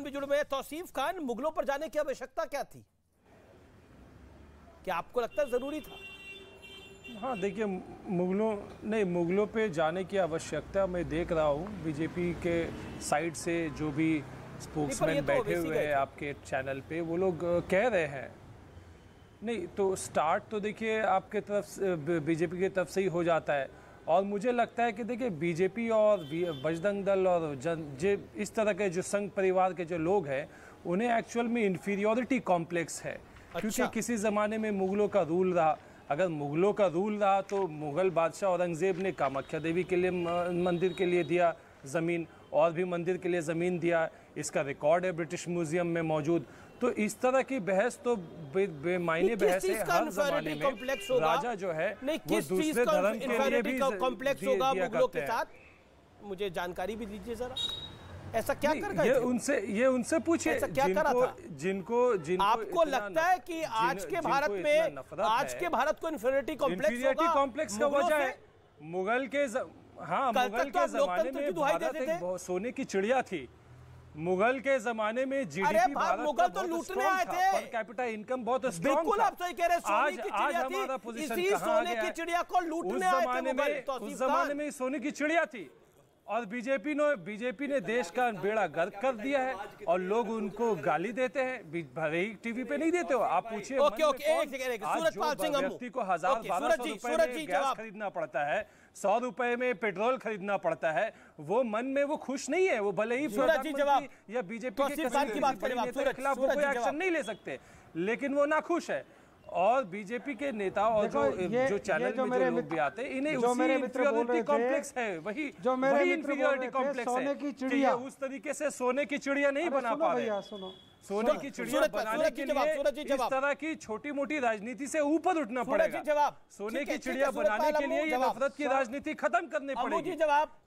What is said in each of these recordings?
खान भी जुड़ में है। तौसीफ खान, मुगलों पर जाने की आवश्यकता क्या थी? क्या आपको लगता है जरूरी था? हाँ देखिए, मुगलों पे जाने की आवश्यकता मैं देख रहा हूँ बीजेपी के साइड से जो भी स्पोक्समैन बैठे हुए हैं आपके चैनल पे, वो लोग कह रहे हैं। नहीं तो स्टार्ट तो देखिए आपके तरफ बीजेपी की तरफ से ही हो जाता है। और मुझे लगता है कि देखिए बीजेपी और बजरंग दल और इस तरह के जो संघ परिवार के जो लोग हैं, उन्हें एक्चुअल में इंफीरियोरिटी कॉम्प्लेक्स है। क्योंकि किसी ज़माने में मुगलों का रूल रहा, अगर मुगलों का रूल रहा तो मुगल बादशाह औरंगज़ेब ने कामाख्या देवी के लिए मंदिर के लिए दिया ज़मीन, और भी मंदिर के लिए ज़मीन दिया। इसका रिकॉर्ड है ब्रिटिश म्यूजियम में मौजूद। तो इस तरह की बहस तो बेमायने बहस है। हर ज़माने में राजा जो है वो दूसरे धर्म के लिए भी कॉम्प्लेक्स होगा मुगलों के साथ। मुझे जानकारी भी दीजिए जरा, ऐसा क्या कर गए थे? ये उनसे पूछिए जिनको आपको लगता है कि आज के भारत में, आज के भारत को इंफीरियरिटी कॉम्प्लेक्स का वजह है मुगल के मुगल के जमाने में भारत एक सोने की चिड़िया थी। मुगल के जमाने में जीडीपी भारत मुगल तो लूटने आए थे, पर कैपिटा इनकम बहुत स्ट्रांग था। बिल्कुल आप सही कह रहे हैं, सोने की चिड़िया थी। इसी सोने की चिड़िया को लूटने आए थे मुगल। उस जमाने में सोने की चिड़िया थी और बीजेपी ने देश का बेड़ा गर्क कर दिया है और लोग उनको गाली देते हैं। भले ही टीवी पे नहीं देते हो, आप पूछिए व्यक्ति को 1000-1200 रुपए में गैस खरीदना पड़ता है, 100 रुपए में पेट्रोल खरीदना पड़ता है, वो मन में वो खुश नहीं है। वो भले ही या बीजेपी के खिलाफ वो कोई एक्शन नहीं ले सकते, लेकिन वो नाखुश है। और बीजेपी के नेता और जो चैनल में जो लोग भी आते हैं, इन्हें उसी इंफीरियरिटी कॉम्प्लेक्स है, वही इंफीरियरिटी कॉम्प्लेक्स है कि ये उस तरीके से सोने की चिड़िया नहीं बना पा रहे। सोने की चिड़िया बनाने के लिए इस तरह की छोटी मोटी राजनीति से ऊपर उठना पड़ेगा। सोने की चिड़िया बनाने के लिए ये नफरत की राजनीति खत्म करनी पड़ेगी।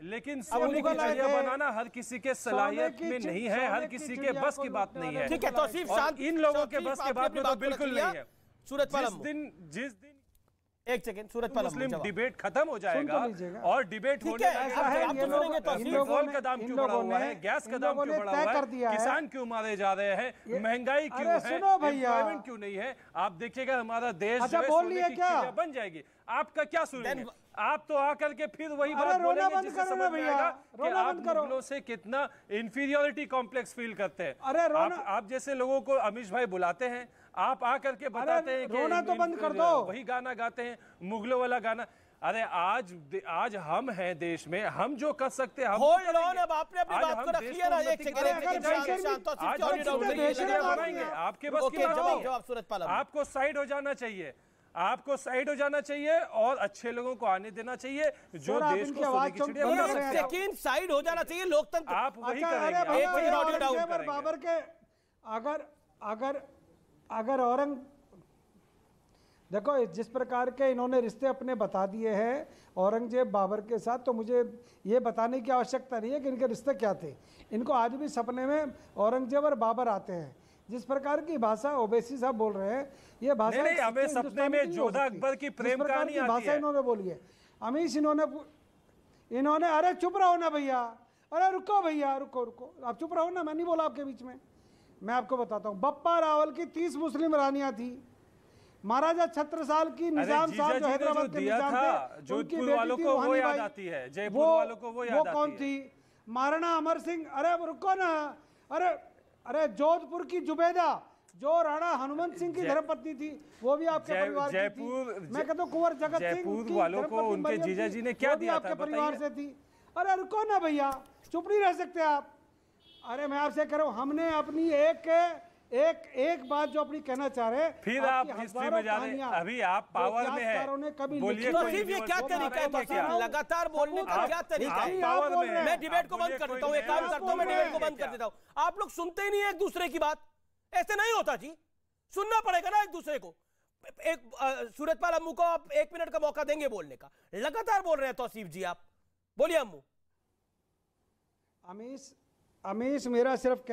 लेकिन सोने की चिड़िया बनाना हर किसी के सलाहियत में नहीं है, हर किसी के बस की बात नहीं है। इन लोगों के बस की बात में तो बिल्कुल नहीं है। जिस दिन एक सेकंड, मुस्लिम डिबेट खत्म हो जाएगा और डिबेट होने पेट्रोल का दाम क्यों बढ़ा हुआ है, गैस का दाम क्यों बढ़ा हुआ है, किसान क्यों मारे जा रहे हैं, महंगाई क्यों है, एम्प्लॉयमेंट क्यों नहीं है, आप देखिएगा हमारा देश जो है सोने की चिड़िया बन जाएगी। आपका क्या सुनेंगे? आप तो आकर के फिर वही बात बोलेंगे जिससे समझ में आएगा कि आप मुगलों से कितना इंफीरियरिटी कॉम्प्लेक्स फील करते हैं। आप जैसे लोगों को अमीश भाई बुलाते हैं, आप आकर के बताते हैं कि रोना तो बंद कर दो, वही गाना गाते हैं मुगलों वाला गाना। अरे आज हम हैं देश में, हम जो कर सकते हैं हम अब आपने अपनी बात को रखी है ना। एक बनाएंगे। आपके बस की बात नहीं, आपको साइड हो जाना चाहिए, आपको साइड हो जाना चाहिए और अच्छे लोगों को आने देना चाहिए जो देश को सोने की चिड़िया बना सकते हैं। लेकिन साइड हो जाना चाहिए लोकतंत्र। आप वही करेंगे। बाबर के अगर औरंग देखो जिस प्रकार के इन्होंने रिश्ते अपने बता दिए हैं औरंगजेब बाबर के साथ, तो मुझे ये बताने की आवश्यकता नहीं है कि इनके रिश्ते क्या थे। इनको आज भी सपने में औरंगजेब और बाबर आते हैं। जिस प्रकार की भाषा ओवैसी साहब बोल रहे हैं, ये भाषा नहीं, हमें सपने में जोधा अकबर की प्रेम कहानी आती भाषा इन्होंने बोली है। अमीश इन्होंने अरे चुप रहो ना भैया, अरे रुको भैया, रुको आप चुप रहो ना, मैं नहीं बोला आपके बीच में। मैं आपको बताता हूँ, बप्पा रावल की 30 मुस्लिम रानियां थी। महाराजा छत्रसाल की निजाम साहब जो हैदराबाद के निजाम थे, जोधपुर वालों को वो याद आती है, जयपुर वालों को वो याद आती है। वो कौन थी? महाराणा अमर सिंह। अरे रुको ना, अरे जोधपुर की जुबेदा जो राणा हनुमंत सिंह की धर्मपत्नी थी, वो भी आपके परिवार की थी। मैं कहता हूँ कुंवर जगत सिंह वालों को उनके जीजा जी ने क्या दिया था, आपके परिवार से थी। अरे रुको ना भैया, चुप नहीं रह सकते आप। अरे मैं आपसे कह रहा हूँ, हमने अपनी एक बात जो अपनी कहना चाह रहे हैं, फिर आप हिस्ट्री में जा रहे हैं। अभी आप पावर में है, बोलिए ये क्या तरीका है? लगातार बोलने का क्या तरीका है? मैं डिबेट को बंद कर देता हूँ, एक काम करता हूँ, मैं डिबेट को बंद कर देता हूँ। आप लोग सुनते ही नहीं है एक दूसरे की बात, ऐसे नहीं होता जी, सुनना पड़ेगा ना एक दूसरे को। एक सूरजपाल अम्मू को आप 1 मिनट का मौका देंगे बोलने का, लगातार बोल रहे हैं तौसीफ जी, आप बोलिए अम्मू। अमीश मेरा सिर्फ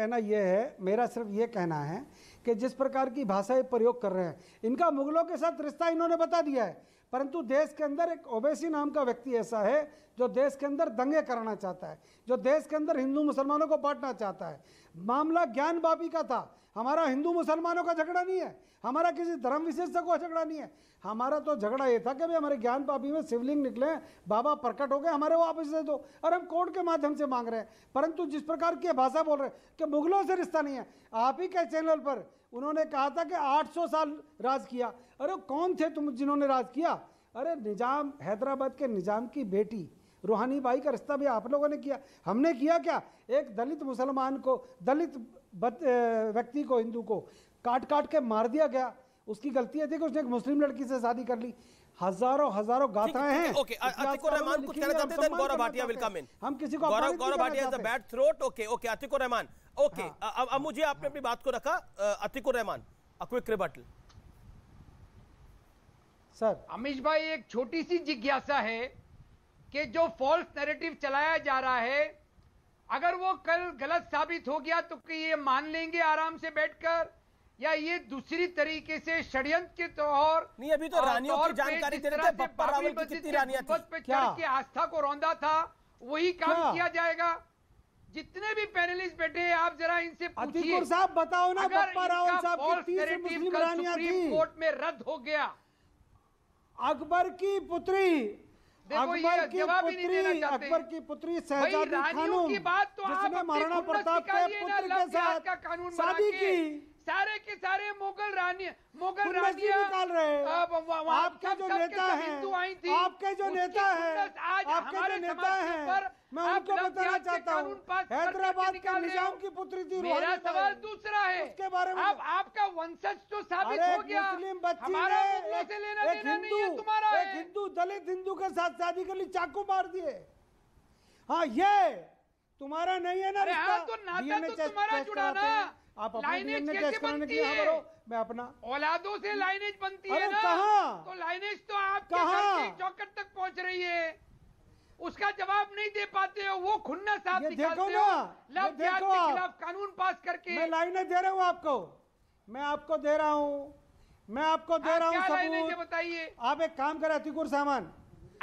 ये कहना है कि जिस प्रकार की भाषा ये प्रयोग कर रहे हैं, इनका मुगलों के साथ रिश्ता इन्होंने बता दिया है, परंतु देश के अंदर एक ओवैसी नाम का व्यक्ति ऐसा है जो देश के अंदर दंगे कराना चाहता है, जो देश के अंदर हिंदू मुसलमानों को बांटना चाहता है। मामला ज्ञान बापी का था। हमारा हिंदू मुसलमानों का झगड़ा नहीं है, हमारा किसी धर्म विशेष का झगड़ा नहीं है। हमारा तो झगड़ा ये था कि भाई हमारे ज्ञान बापी में शिवलिंग निकले, बाबा प्रकट हो गए, हमारे वापस दे दो, और हम कोर्ट के माध्यम से मांग रहे हैं। परंतु जिस प्रकार की भाषा बोल रहे हैं कि मुगलों से रिश्ता नहीं है, आप ही के चैनल पर उन्होंने कहा था कि 800 साल राज किया। अरे कौन थे तुम जिन्होंने राज किया? अरे निजाम, हैदराबाद के निजाम की बेटी रूहानी बाई का रिश्ता भी आप लोगों ने किया, हमने किया क्या? एक दलित मुसलमान को, दलित व्यक्ति को, हिंदू को काट काट के मार दिया गया। उसकी गलती थी कि उसने एक मुस्लिम लड़की से शादी कर ली। हजारों गाथाएं हैं। ओके, अतिकुर रहमान कुछ कहना चाहते हैं, then Gaurav Bhatia will come in. हम किसी को Gaurav Bhatia is a bad throat. Okay, Atikur Rahman. Okay, अब मुझे आपने अपनी बात को रखा। Atikur Rahman, a quick rebuttal. Sir Amish भाई, एक छोटी सी जिज्ञासा है कि जो फॉल्स नैरेटिव चलाया जा रहा है, अगर वो कल गलत साबित हो गया तो कि ये मान लेंगे आराम से बैठकर, या ये दूसरी तरीके से षड्यंत्र के तौर नहीं? अभी तो रानियों की जानकारी दे रहे थे, बप्पा रावल की कितनी रानियां थी, पे चढ़ के आस्था को रौंदा था, वही काम किया जाएगा। जितने भी पैनलिस्ट बैठे हैं, आप जरा इनसे पूछिए साहब, बताओ ना, बप्पा रावल साहब की 30 मुस्लिम रानियां थी, सुप्रीम कोर्ट में रद्द हो गया। अकबर की पुत्री, अकबर की पुत्री शहजादी खानूम, की बात तो जिसने महाराणा प्रताप के पुत्र के साथ शादी की, सारे के सारे मुगल रानियां निकाल रहे हैं। आपके जो नेता हैं, आपके जो नेता हैं, मैं उनको बताना चाहता हूँ, हैदराबाद के निजाम की पुत्री थी। मेरा सवाल दूसरा है, उसके बारे में अब आपका वंशज तो साबित हो गया, मुस्लिम बच्ची हमारा ने मुगलों से लेना देना नहीं है तुम्हारा। एक हिंदू, दलित हिंदू के साथ शादी के लिए चाकू मार दिए। हाँ, ये तुम्हारा नहीं है ना रिश्ता? तो नाता तो तुम्हारा जुड़ा ना। आप लाइनेज कैसे बनती है? मैं अपना औलादों से लाइनेज बनती है ना। कहाँ? तो लाइनेज तो आपके घर की चौखट तक पहुंच रही है, उसका जवाब नहीं दे पाते हो। वो खुन्नस आप दिखाते हो लव जिहाद के खिलाफ कानून पास करके। मैं लाइनें दे रहा हूँ आपको, मैं आपको दे रहा हूँ सबूत। बताइए। आप एक काम करें अतिकुर सामान,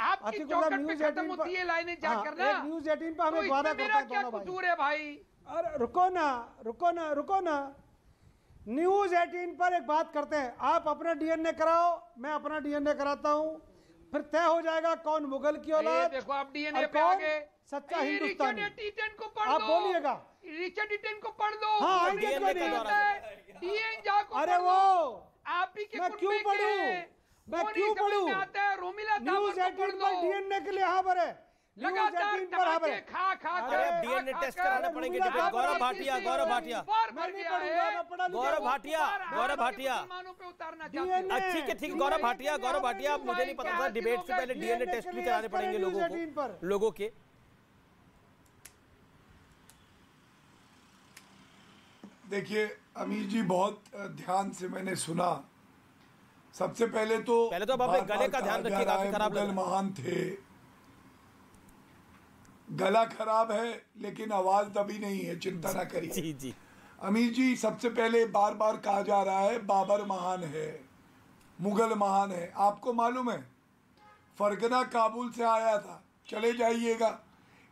आपकी चौखट पे खत्म होती है लाइनें जाकर ना। न्यूज़ 18 पे हमें वादा करते हैं क्या कसूर है भाई? अरे रुको ना, न्यूज़ 18 पर एक बात करते हैं। आप अपना डीएनए कराओ, मैं अपना डीएनए कराता हूँ, फिर तय हो जाएगा कौन मुगल की औलाद, देखो आप डीएनए पे आ गए, सच्चा हिंदुस्तानी। को पढ़ आप बोलिएगा, रिचर्ड ईटन को पढ़ दो। हाँ, अरे वो आप ही के मैं क्यों पढ़ूं? न्यूज़ 18 पर डीएनए के लिए हाँ भरे, लगातार डीएनए टेस्ट कराने पड़ेंगे। गौरव भाटिया अच्छी के ठीक। गौरव भाटिया मुझे नहीं पता था, डिबेट से पहले डीएनए टेस्ट भी कराने पड़ेंगे लोगों के। देखिए अमीर जी, बहुत ध्यान से मैंने सुना। सबसे पहले तो अब अपने गले का ध्यान रखिए, काफी खराब लग रहा है। महान थे, गला खराब है लेकिन आवाज दबी नहीं है, चिंता ना करिए। जी अमीर जी, सबसे पहले बार बार कहा जा रहा है बाबर महान है, मुगल महान है। आपको मालूम है फरगना काबुल से आया था, चले जाइएगा,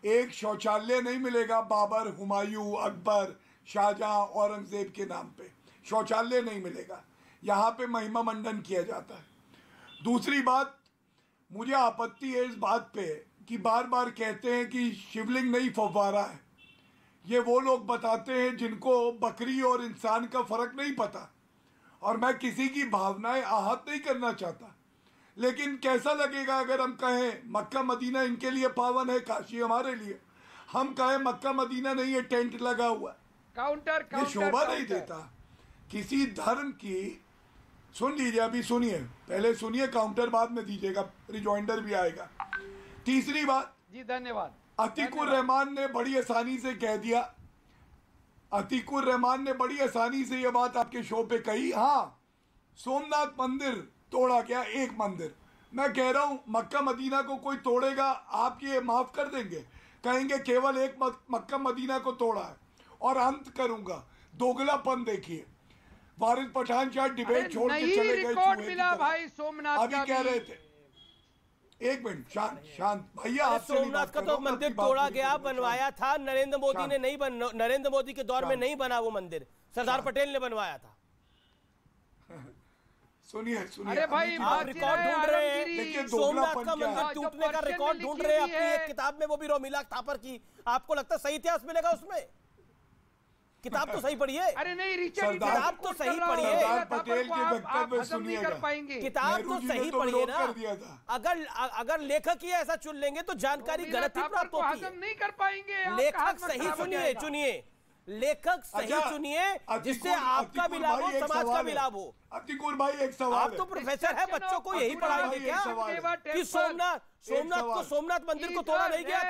एक शौचालय नहीं मिलेगा बाबर, हुमायूं, अकबर, शाहजहां, औरंगजेब के नाम पे शौचालय नहीं मिलेगा। यहाँ पे महिमा मंडन किया जाता है। दूसरी बात, मुझे आपत्ति है इस बात पे कि बार बार कहते हैं कि शिवलिंग नहीं फव्वारा है। ये वो लोग बताते हैं जिनको बकरी और इंसान का फर्क नहीं पता, और मैं किसी की भावनाएं आहत नहीं करना चाहता, लेकिन कैसा लगेगा अगर हम कहें मक्का मदीना इनके लिए पावन है, काशी हमारे लिए। हम कहें मक्का मदीना नहीं है, टेंट लगा हुआ, ये शोभा नहीं देता किसी धर्म की। सुन लीजिए, अभी सुनिए, पहले सुनिए, काउंटर बाद में दीजिएगा, रिजॉइंडर भी आएगा। तीसरी बात जी, धन्यवाद। अतीकुर रहमान ने बड़ी आसानी से कह दिया, अतीकुर रहमान ने बड़ी आसानी से ये बात आपके शो पे कही। हाँ, सोमनाथ मंदिर तोड़ा गया, एक मंदिर। मैं कह रहा हूं मक्का मदीना को कोई तोड़ेगा, आप ये माफ कर देंगे? कहेंगे केवल एक मक्का मदीना को तोड़ा है। और अंत करूंगा, दोगलापन देखिए, वारिस पठान शाह डिबेट छोड़ के चले गए, मिला भाई सोमनाथ अभी कह रहे थे एक मिनट, शांत भैया, आपसे नहीं सोमनाथ बात का कर तो रहा हूं, मैं मंदिर अपनी बात तोड़ा पूरी गया, करूंगा। बनवाया था नरेंद्र मोदी ने, नहीं नरेंद्र मोदी के दौर में नहीं बना वो मंदिर, सरदार पटेल ने बनवाया था। सुनिए अरे भाई, आप रिकॉर्ड ढूंढ रहे हैं, देखिए, सोमनाथ का दोगलापन क्या मंदिर है? टूटने का जो रिकॉर्ड पर्शियन ढूंढ में रहे हैं लिखी अपनी हुई एक है। किताब में, वो भी रोमिला थापर की। आपको लगता है सही इतिहास मिलेगा उसमें? किताब तो सही पढ़िए। अरे नहीं, रिचर्ड किताब तो सही पढ़िए। सरदार पटेल के वक्तव्य नहीं सुनिएगा। कर पाएंगे। किताब नेहरू तो जी ने सही तो पढ़िए विरोध ना। कर दिया था। अगर लेखक ही ऐसा चुन लेंगे तो जानकारी गलत ही प्राप्त होती है। हजम नहीं कर पाएंगे। आपका लेखक हाथ में सही खराब हो चुनिए, जाएगा। चुनिए लेखक सही अच्छा, चुनिए, जिससे अतिकुल- आपका भी अतिकुल लाभ हो, भाई, एक समाज का सवाल भी है। लाभ हो। अतिकुल भाई, एक सवाल आप है। तो प्रोफेसर है, बच्चों को यही पढ़ाएंगे क्या सवाल है। कि सोमनाथ को, सोमनाथ मंदिर को तोड़ा नहीं गया?